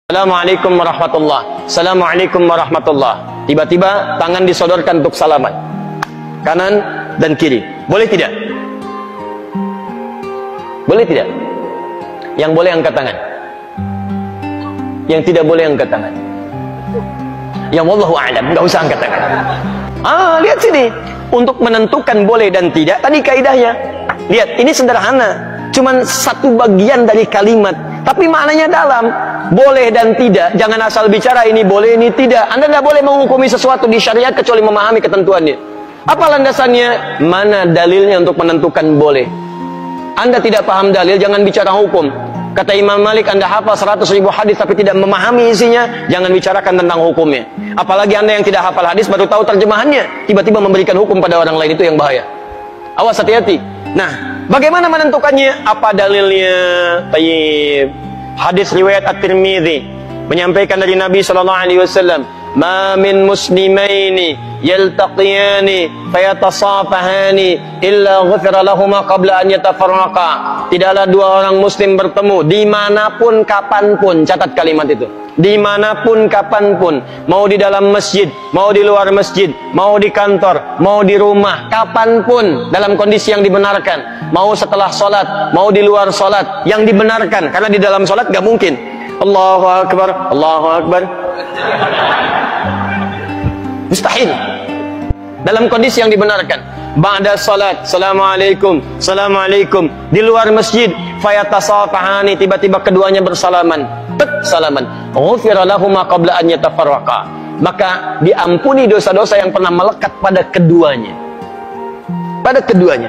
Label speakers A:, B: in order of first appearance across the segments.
A: Assalamualaikum warahmatullah. Assalamualaikum warahmatullah. Tiba-tiba tangan disodorkan untuk salaman, kanan dan kiri. Boleh tidak? Boleh tidak? Yang boleh angkat tangan, yang tidak boleh angkat tangan. Yang wallahu a'lam, nggak usah angkat tangan. Lihat sini, untuk menentukan boleh dan tidak tadi kaidahnya. Lihat, ini sederhana, cuman satu bagian dari kalimat, tapi maknanya dalam. Boleh dan tidak, jangan asal bicara ini boleh, ini tidak. Anda tidak boleh menghukumi sesuatu di syariat kecuali memahami ketentuannya. Apa landasannya? Mana dalilnya untuk menentukan boleh? Anda tidak paham dalil, jangan bicara hukum. Kata Imam Malik, Anda hafal 100.000 hadis tapi tidak memahami isinya, jangan bicarakan tentang hukumnya. Apalagi Anda yang tidak hafal hadis baru tahu terjemahannya, tiba-tiba memberikan hukum pada orang lain, itu yang bahaya. Awas, hati-hati. Nah, bagaimana menentukannya? Apa dalilnya? Tayyib. Hadis riwayat At-Tirmidzi menyampaikan dari Nabi sallallahu alaihi wasallam, "Ma min muslimaini yaltaqiyani fayatasafahani illa ghufira lahumā qabla an yatafarraqa." Tidaklah dua orang muslim bertemu dimanapun kapanpun, catat kalimat itu. Dimanapun kapanpun, mau di dalam masjid, mau di luar masjid, mau di kantor, mau di rumah, kapanpun dalam kondisi yang dibenarkan, mau setelah sholat, mau di luar sholat, yang dibenarkan, karena di dalam sholat gak mungkin Allahu Akbar, Allahu Akbar, mustahil. Dalam kondisi yang dibenarkan, ba'da salat, Assalamualaikum, Assalamualaikum. Di luar masjid, fayatasafahani, tiba-tiba keduanya bersalaman, salaman, ghufira lahumā qabla an yatafarraqa, maka diampuni dosa-dosa yang pernah melekat pada keduanya. Pada keduanya.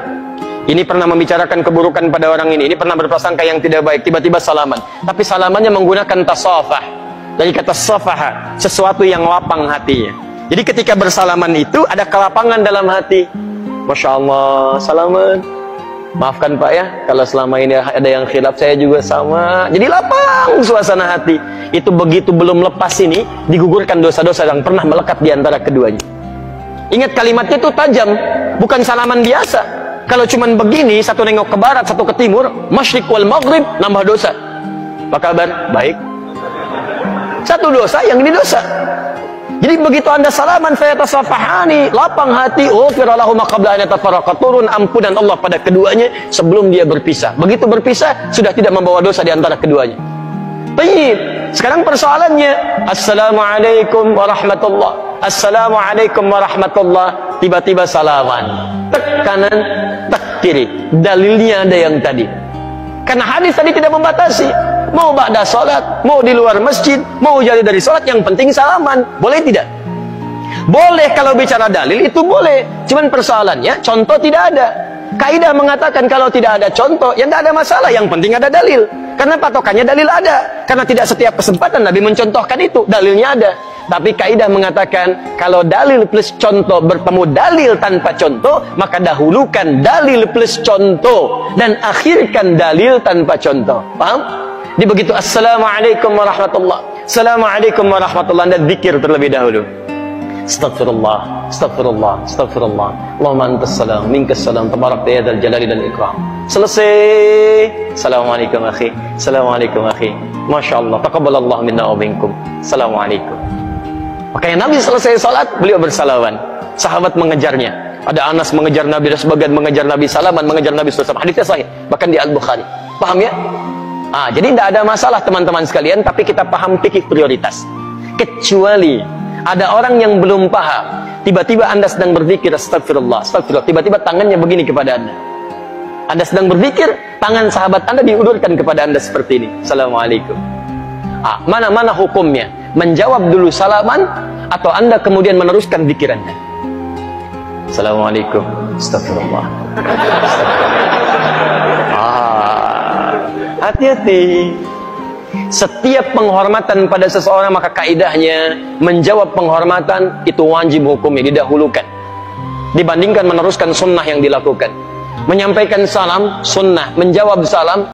A: Ini pernah membicarakan keburukan pada orang ini pernah berprasangka yang tidak baik, tiba-tiba salaman. Tapi salamannya menggunakan tasafah. Dari kata safaha, sesuatu yang lapang hatinya. Jadi ketika bersalaman itu ada kelapangan dalam hati. Masya Allah, salaman. Maafkan Pak ya, kalau selama ini ada yang khilaf, saya juga sama. Jadi lapang suasana hati. Itu begitu belum lepas ini, digugurkan dosa-dosa yang pernah melekat di antara keduanya. Ingat kalimatnya itu tajam, bukan salaman biasa. Kalau cuman begini, satu nengok ke barat, satu ke timur, masyriq wal maghrib, nambah dosa. Apa kabar? Baik. Satu dosa, yang ini dosa. Jadi begitu Anda salaman, fayatasafahani, lapang hati, ghufira lahumā qabla an yatafarraqa, turun ampunan Allah pada keduanya sebelum dia berpisah. Begitu berpisah, sudah tidak membawa dosa di antara keduanya. Baik. Sekarang persoalannya, Assalamualaikum warahmatullah, Assalamualaikum warahmatullah, tiba-tiba salaman, tek kanan, tek kiri. Dalilnya ada yang tadi. Karena hadis tadi tidak membatasi. Mau ba'da salat, mau di luar masjid, mau jadi dari salat, yang penting salaman. Boleh tidak? Boleh kalau bicara dalil, itu boleh. Cuman persoalannya, contoh tidak ada. Kaidah mengatakan kalau tidak ada contoh, ya tidak ada masalah. Yang penting ada dalil. Karena patokannya dalil ada. Karena tidak setiap kesempatan Nabi mencontohkan itu, dalilnya ada. Tapi kaidah mengatakan kalau dalil plus contoh bertemu dalil tanpa contoh, maka dahulukan dalil plus contoh dan akhirkan dalil tanpa contoh. Paham? Di begitu Assalamualaikum warahmatullah, Assalamualaikum warahmatullah, Anda zikir terlebih dahulu. Astagfirullah, astagfirullah, astagfirullah. Allahumma antas salam, minkas salam, tabarakta ya dzal jalali dan ikram. Selesai. Assalamualaikum akhi, Assalamualaikum akhi. Masya Allah, taqabbalallahu minna wa minkum. Assalamualaikum. Makanya Nabi selesai salat, beliau bersalaman. Sahabat mengejarnya. Ada Anas mengejar Nabi, dan sebagian mengejar Nabi, salaman mengejar Nabi SAW. Hadisnya sahih, bahkan di Al-Bukhari. Paham ya? Jadi tidak ada masalah teman-teman sekalian, tapi kita paham fikih prioritas. Kecuali ada orang yang belum paham, tiba-tiba Anda sedang berzikir, astagfirullah, astagfirullah, tiba-tiba tangannya begini kepada Anda. Anda sedang berzikir, tangan sahabat Anda diulurkan kepada Anda seperti ini. Assalamualaikum. Mana hukumnya? Menjawab dulu salaman, atau Anda kemudian meneruskan zikir Anda? Assalamualaikum, astagfirullah, astagfirullah. Hati-hati. Setiap penghormatan pada seseorang, maka kaidahnya menjawab penghormatan itu wajib hukumnya, didahulukan dibandingkan meneruskan sunnah yang dilakukan. Menyampaikan salam sunnah, menjawab salam